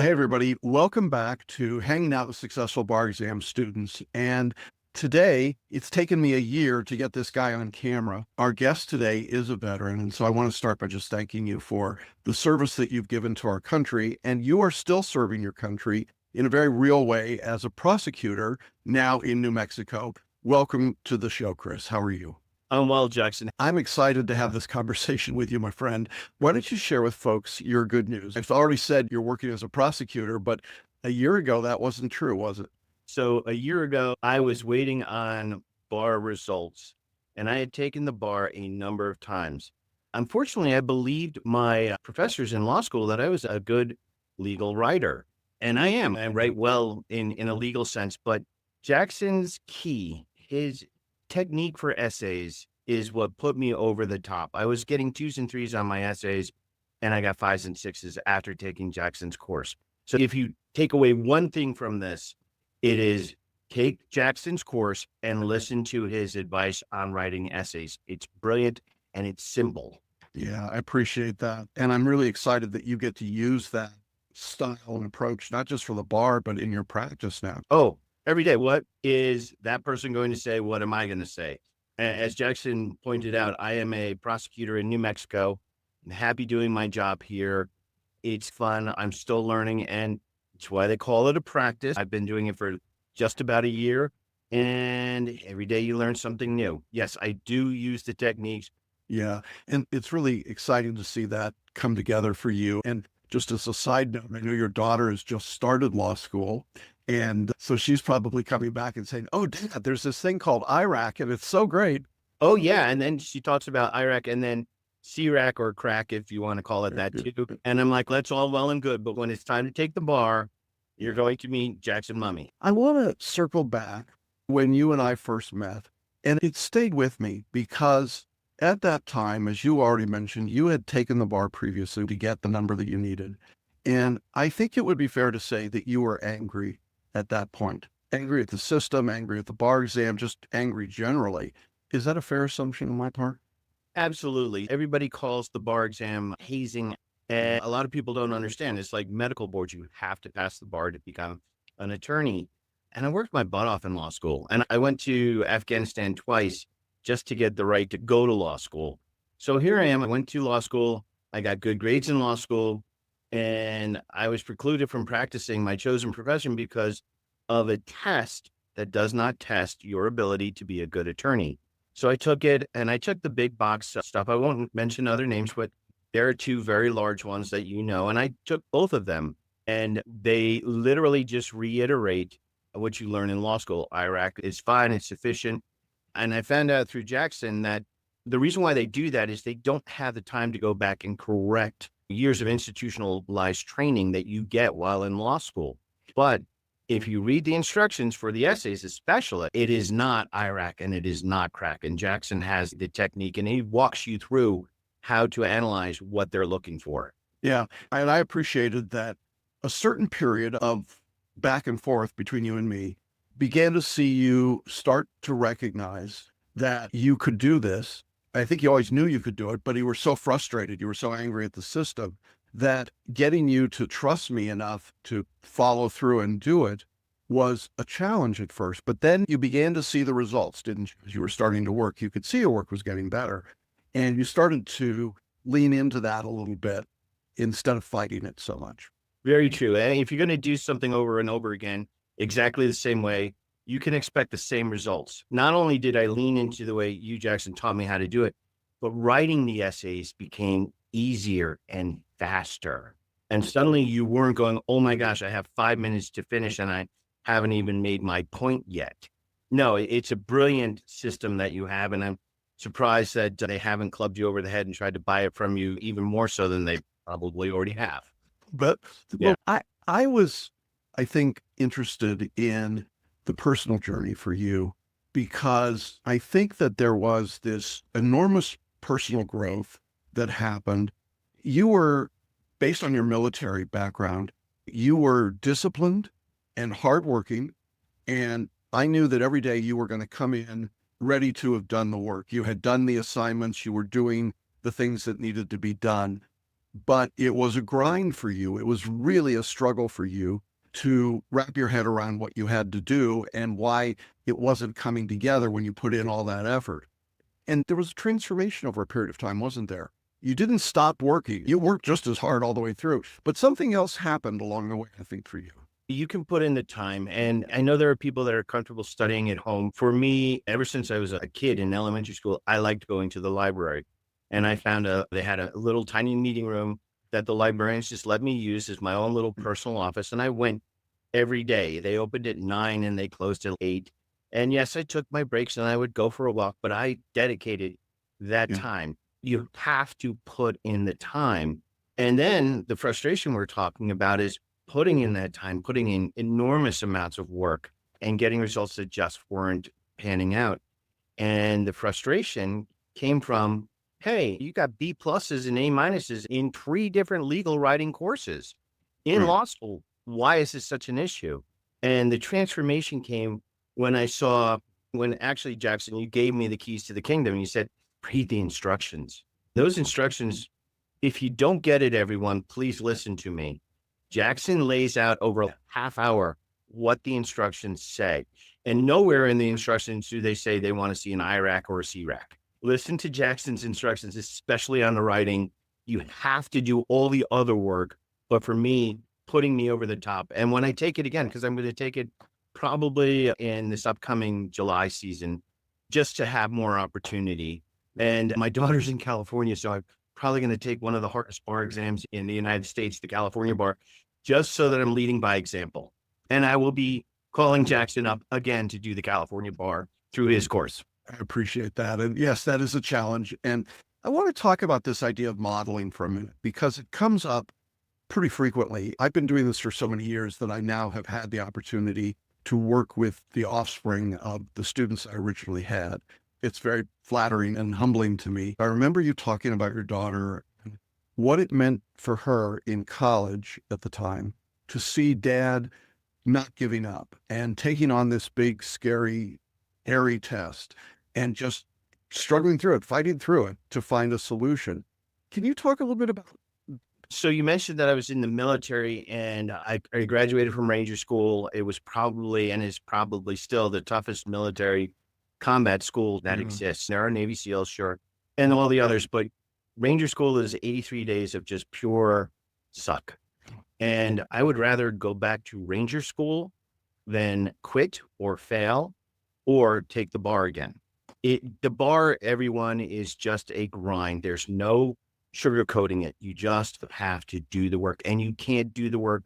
Hey, everybody. Welcome back to Hanging Out with Successful Bar Exam Students. And today, it's taken me a year to get this guy on camera. Our guest today is a veteran. And so I want to start by just thanking you for the service that you've given to our country. And you are still serving your country in a very real way as a prosecutor now in New Mexico. Welcome to the show, Chris. How are you? I'm well, Jackson. I'm excited to have this conversation with you, my friend. Why don't you share with folks your good news? I've already said you're working as a prosecutor, but a year ago, that wasn't true, was it? So a year ago, I was waiting on bar results, and I had taken the bar a number of times. Unfortunately, I believed my professors in law school that I was a good legal writer, and I am. I write well in a legal sense, but Jackson's key, his technique for essays, is what put me over the top. I was getting twos and threes on my essays, and I got fives and sixes after taking Jackson's course. So if you take away one thing from this, it is take Jackson's course and listen to his advice on writing essays. It's brilliant and it's simple. Yeah, I appreciate that. And I'm really excited that you get to use that style and approach, not just for the bar, but in your practice now. Oh, every day. What is that person going to say? What am I going to say? As Jackson pointed out, I am a prosecutor in New Mexico. I'm happy doing my job here. It's fun. I'm still learning, and it's why they call it a practice. I've been doing it for just about a year, and every day you learn something new. Yes, I do use the techniques. Yeah. And it's really exciting to see that come together for you. And just as a side note, I know your daughter has just started law school. And so she's probably coming back and saying, "Oh, Dad, there's this thing called IRAC, and it's so great." Oh, yeah, and then she talks about IRAC and then CRAC or crack, if you want to call it that too. And I'm like, that's all well and good, but when it's time to take the bar, you're going to meet Jackson Mumey. I want to circle back when you and I first met, and it stayed with me because at that time, as you already mentioned, you had taken the bar previously to get the number that you needed. And I think it would be fair to say that you were angry at that point, angry at the system, angry at the bar exam, just angry generally. Is that a fair assumption on my part? Absolutely. Everybody calls the bar exam hazing. And a lot of people don't understand. It's like medical boards. You have to pass the bar to become an attorney. And I worked my butt off in law school. And I went to Afghanistan twice just to get the right to go to law school. So here I am. I went to law school. I got good grades in law school. And I was precluded from practicing my chosen profession because of a test that does not test your ability to be a good attorney. So I took it and I took the big box stuff. I won't mention other names, but there are two very large ones that you know. And I took both of them and they literally just reiterate what you learn in law school. IRAC is fine, it's sufficient. And I found out through Jackson that the reason why they do that is they don't have the time to go back and correct years of institutionalized training that you get while in law school. But if you read the instructions for the essays, especially, it is not IRAC and it is not crack. And Jackson has the technique and he walks you through how to analyze what they're looking for. Yeah. And I appreciated that a certain period of back and forth between you and me began to see you start to recognize that you could do this. I think you always knew you could do it, but you were so frustrated, you were so angry at the system that getting you to trust me enough to follow through and do it was a challenge at first. But then you began to see the results, didn't you? As you were starting to work, you could see your work was getting better. And you started to lean into that a little bit instead of fighting it so much. Very true. And if you're going to do something over and over again, exactly the same way, you can expect the same results. Not only did I lean into the way you, Jackson, taught me how to do it, but writing the essays became easier and faster. And suddenly you weren't going, oh my gosh, I have 5 minutes to finish and I haven't even made my point yet. No, it's a brilliant system that you have. And I'm surprised that they haven't clubbed you over the head and tried to buy it from you even more so than they probably already have. But Yeah. well, I was, I think, interested in the personal journey for you because I think that there was this enormous personal growth that happened. You were, based on your military background, you were disciplined and hardworking. And I knew that every day you were going to come in ready to have done the work. You had done the assignments, you were doing the things that needed to be done. but it was a grind for you. It was really a struggle for you to wrap your head around what you had to do and why it wasn't coming together when you put in all that effort. And there was a transformation over a period of time, wasn't there? You didn't stop working. You worked just as hard all the way through, but something else happened along the way, I think, for you. You can put in the time. And I know there are people that are comfortable studying at home. For me, ever since I was a kid in elementary school, I liked going to the library. And I found they had a little tiny meeting room that the librarians just let me use as my own little personal office. And I went every day. They opened at 9 and they closed at 8. And yes, I took my breaks and I would go for a walk, but I dedicated that Yeah. time. You have to put in the time. And then the frustration we're talking about is putting in that time, putting in enormous amounts of work and getting results that just weren't panning out. And the frustration came from, hey, you got B pluses and A minuses in 3 different legal writing courses in Right. law school. Why is this such an issue? And the transformation came when I saw, when actually, Jackson, you gave me the keys to the kingdom and you said, read the instructions. Those instructions, if you don't get it, everyone, please listen to me. Jackson lays out over a half hour what the instructions say. And nowhere in the instructions do they say they want to see an IRAC or a CRAC. Listen to Jackson's instructions, especially on the writing. You have to do all the other work. But for me, putting me over the top. And when I take it again, because I'm going to take it probably in this upcoming July season, just to have more opportunity. And my daughter's in California, so I'm probably going to take one of the hardest bar exams in the United States, the California bar, just so that I'm leading by example. And I will be calling Jackson up again to do the California bar through his course. I appreciate that. And yes, that is a challenge. And I want to talk about this idea of modeling for a minute because it comes up pretty frequently. I've been doing this for so many years that I now have had the opportunity to work with the offspring of the students I originally had. It's very flattering and humbling to me. I remember you talking about your daughter, and what it meant for her in college at the time to see dad not giving up and taking on this big, scary, hairy test and just struggling through it, fighting through it to find a solution. Can you talk a little bit about? So you mentioned that I was in the military and I graduated from Ranger School. It was probably and is probably still the toughest military combat school that exists. There are Navy SEALs, sure, and all the others, but Ranger School is 83 days of just pure suck. And I would rather go back to Ranger School than quit or fail or take the bar again. The bar, everyone, is just a grind. There's no sugarcoating it. You just have to do the work, and you can't do the work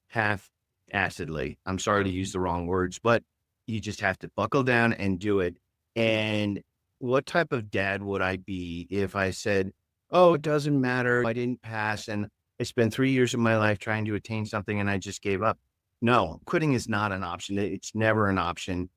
half-assedly. I'm sorry to use the wrong words, but you just have to buckle down and do it. And what type of dad would I be if I said, oh, it doesn't matter, I didn't pass, and I spent 3 years of my life trying to attain something and I just gave up? No, quitting is not an option. It's never an option.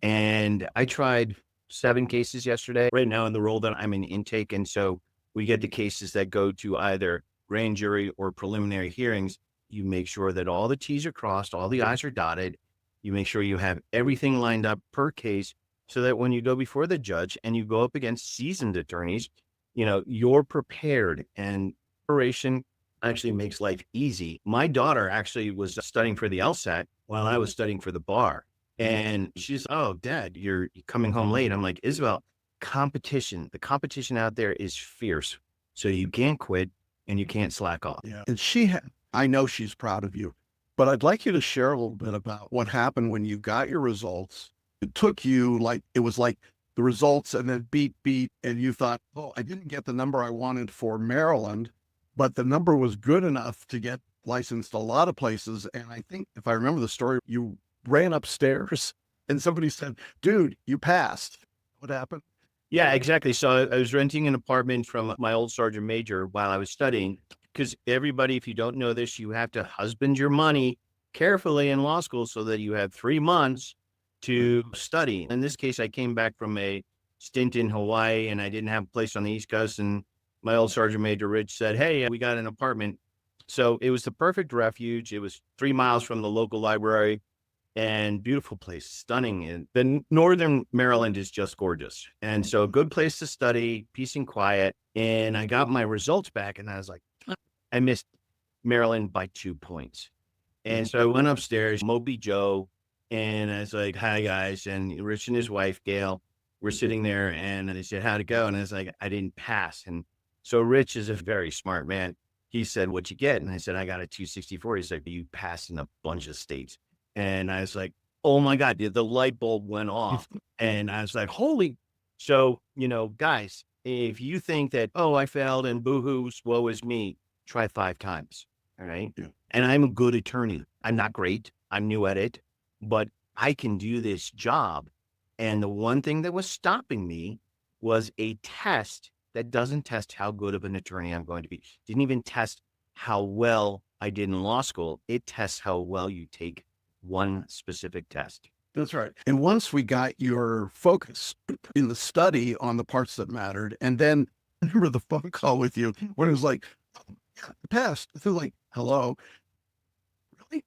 And I tried 7 cases yesterday. Right now in the role that I'm in intake, and so we get the cases that go to either grand jury or preliminary hearings. You make sure that all the T's are crossed, all the I's are dotted. You make sure you have everything lined up per case so that when you go before the judge and you go up against seasoned attorneys, you're prepared, and preparation actually makes life easy. My daughter actually was studying for the LSAT while I was studying for the bar. And she's, oh, Dad, you're coming home late. I'm like, Isabel, the competition out there is fierce. So you can't quit and you can't slack off. Yeah. And I know she's proud of you, but I'd like you to share a little bit about what happened when you got your results. It took you it was like the results and then beat, and you thought, oh, I didn't get the number I wanted for Maryland, but the number was good enough to get licensed a lot of places. And I think if I remember the story, you ran upstairs and somebody said, dude, you passed. What happened? Yeah, exactly. So I was renting an apartment from my old sergeant major while I was studying, because everybody, if you don't know this, you have to husband your money carefully in law school so that you have 3 months to study. In this case, I came back from a stint in Hawaii and I didn't have a place on the East Coast. And my old sergeant major, Rich, said, hey, we got an apartment. So it was the perfect refuge. It was 3 miles from the local library. And beautiful place, stunning. And the northern Maryland is just gorgeous. And so a good place to study, peace and quiet. And I got my results back and I was like, I missed Maryland by 2 points. And so I went upstairs, Moby Joe, and I was like, "Hi, guys." And Rich and his wife, Gail, were sitting there, and they said, "How'd it go?" And I was like, "I didn't pass." And so Rich is a very smart man. He said, "What'd you get?" And I said, "I got a 264." He's like, "You passed in a bunch of states." And I was like, "Oh my God," the light bulb went off. And I was like, "Holy." So, guys, if you think that, "Oh, I failed and boohoo, woe is me," try 5 times. All right. Yeah. And I'm a good attorney. I'm not great. I'm new at it, but I can do this job. And the one thing that was stopping me was a test that doesn't test how good of an attorney I'm going to be. Didn't even test how well I did in law school. It tests how well you take one specific test. That's right. And once we got your focus in the study on the parts that mattered, and then I remember the phone call with you when it was like, "Oh, yeah, I passed." They're like, "Hello, really?"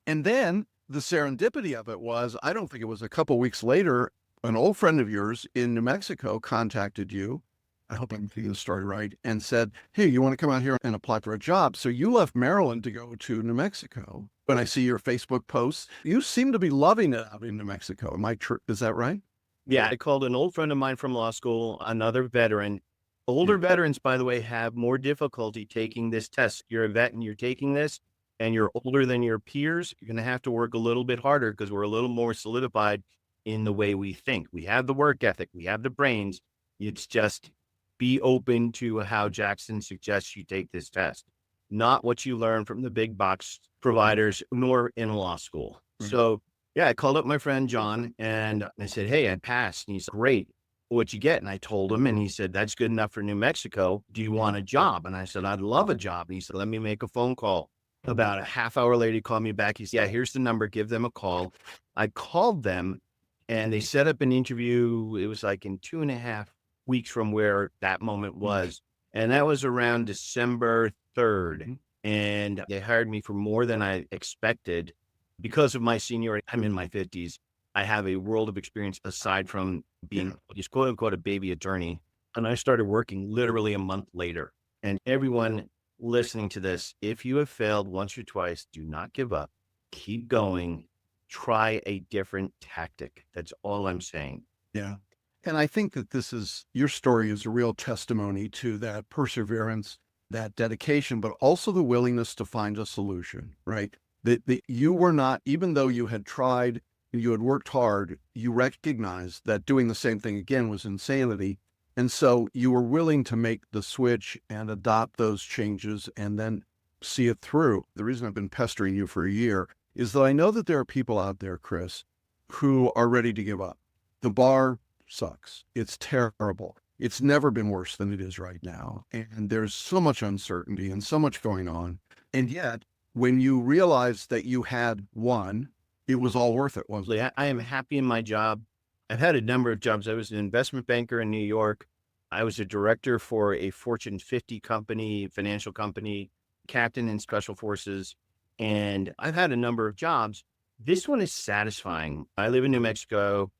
And then the serendipity of it was, I don't think it was a couple weeks later, an old friend of yours in New Mexico contacted you. I hope I'm getting the story right, and said, "Hey, you want to come out here and apply for a job?" So you left Maryland to go to New Mexico. When I see your Facebook posts, you seem to be loving it out in New Mexico. Am I true? Is that right? Yeah, I called an old friend of mine from law school, another veteran. Older veterans, by the way, have more difficulty taking this test. You're a vet and you're taking this, and you're older than your peers. You're going to have to work a little bit harder because we're a little more solidified in the way we think. We have the work ethic, we have the brains. It's just be open to how Jackson suggests you take this test, not what you learn from the big box providers, nor in law school. Right. So, yeah, I called up my friend John and I said, "Hey, I passed." And he's like, "Great. What'd you get?" And I told him, and he said, "That's good enough for New Mexico. Do you want a job?" And I said, "I'd love a job." And he said, "Let me make a phone call." About a half hour later, he called me back. He said, "Yeah, here's the number. Give them a call." I called them and they set up an interview. It was like in 2.5 weeks from where that moment was. And that was around December 3rd. And they hired me for more than I expected because of my seniority. I'm in my 50s. I have a world of experience aside from being just quote unquote a baby attorney. And I started working literally a month later. And everyone listening to this, if you have failed once or twice, do not give up. Keep going. Try a different tactic. That's all I'm saying. Yeah. And I think that your story is a real testimony to that perseverance, that dedication, but also the willingness to find a solution, right? That you were not, even though you had tried, you had worked hard, you recognized that doing the same thing again was insanity. And so you were willing to make the switch and adopt those changes and then see it through. The reason I've been pestering you for a year is that I know that there are people out there, Chris, who are ready to give up. The bar sucks. It's terrible. It's never been worse than it is right now. And there's so much uncertainty and so much going on. And yet, when you realize that you had won, it was all worth it, wasn't it? I am happy in my job. I've had a number of jobs. I was an investment banker in New York. I was a director for a Fortune 50 company, financial company, captain in special forces. And I've had a number of jobs. This one is satisfying. I live in New Mexico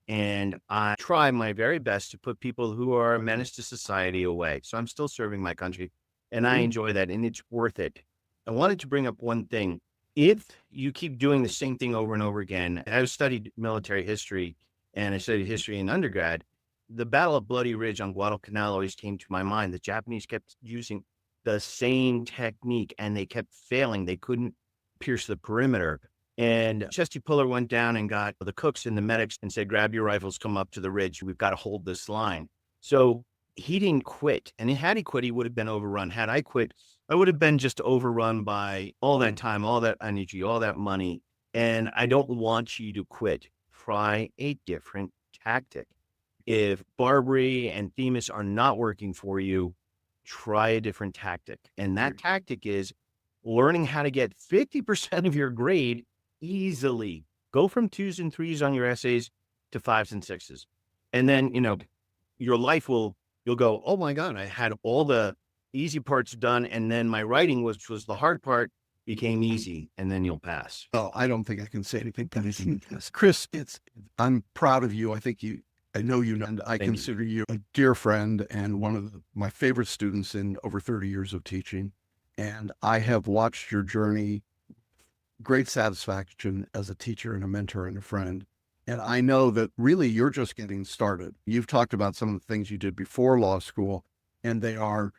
and I try my very best to put people who are a menace to society away. So I'm still serving my country and I enjoy that and it's worth it. I wanted to bring up one thing. If you keep doing the same thing over and over again, I've studied military history and I studied history in undergrad. The Battle of Bloody Ridge on Guadalcanal always came to my mind. The Japanese kept using the same technique and they kept failing. They couldn't pierce the perimeter. And Chesty Puller went down and got the cooks and the medics and said, "Grab your rifles, come up to the ridge. We've got to hold this line." So he didn't quit. And had he quit, he would have been overrun. Had I quit, I would have been just overrun by all that time, all that energy, all that money. And I don't want you to quit. Try a different tactic. If Barbary and Themis are not working for you, try a different tactic. And that tactic is learning how to get 50% of your grade easily. Go from 2s and 3s on your essays to 5s and 6s. And then, your life you'll go, "Oh my God, I had all the easy parts done. And then my writing, which was the hard part, became easy." And then you'll pass. Oh, I don't think I can say anything better. Chris, I'm proud of you. I know you, and I consider you a dear friend and one of my favorite students in over 30 years of teaching. And I have watched your journey, great satisfaction as a teacher and a mentor and a friend. And I know that really you're just getting started. You've talked about some of the things you did before law school, and they are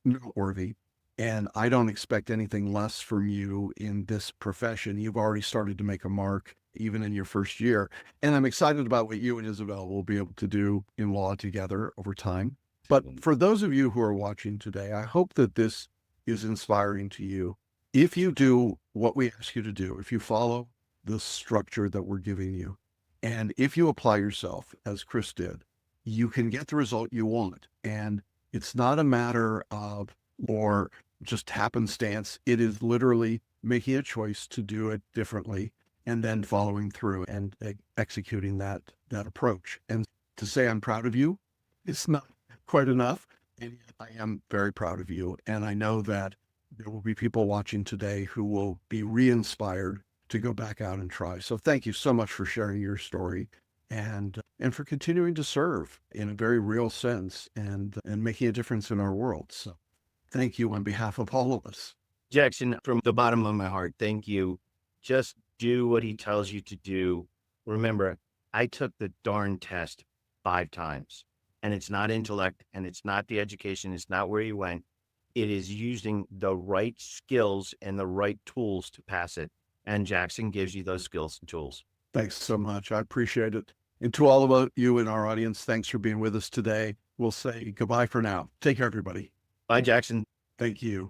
noteworthy. And I don't expect anything less from you in this profession. You've already started to make a mark, even in your first year. And I'm excited about what you and Isabel will be able to do in law together over time. But for those of you who are watching today, I hope that this is inspiring to you. If you do what we ask you to do, if you follow the structure that we're giving you, and if you apply yourself, as Chris did, you can get the result you want. And it's not a matter of or just happenstance. It is literally making a choice to do it differently and then following through and executing that approach. And to say I'm proud of you, it's not quite enough. And yet I am very proud of you. And I know that there will be people watching today who will be re-inspired to go back out and try. So thank you so much for sharing your story and for continuing to serve in a very real sense and making a difference in our world. So thank you on behalf of all of us. Jackson, from the bottom of my heart, thank you. Just do what he tells you to do. Remember, I took the darn test 5 times, and it's not intellect, and it's not the education, it's not where you went. It is using the right skills and the right tools to pass it. And Jackson gives you those skills and tools. Thanks so much. I appreciate it. And to all of you in our audience, thanks for being with us today. We'll say goodbye for now. Take care, everybody. Bye, Jackson. Thank you.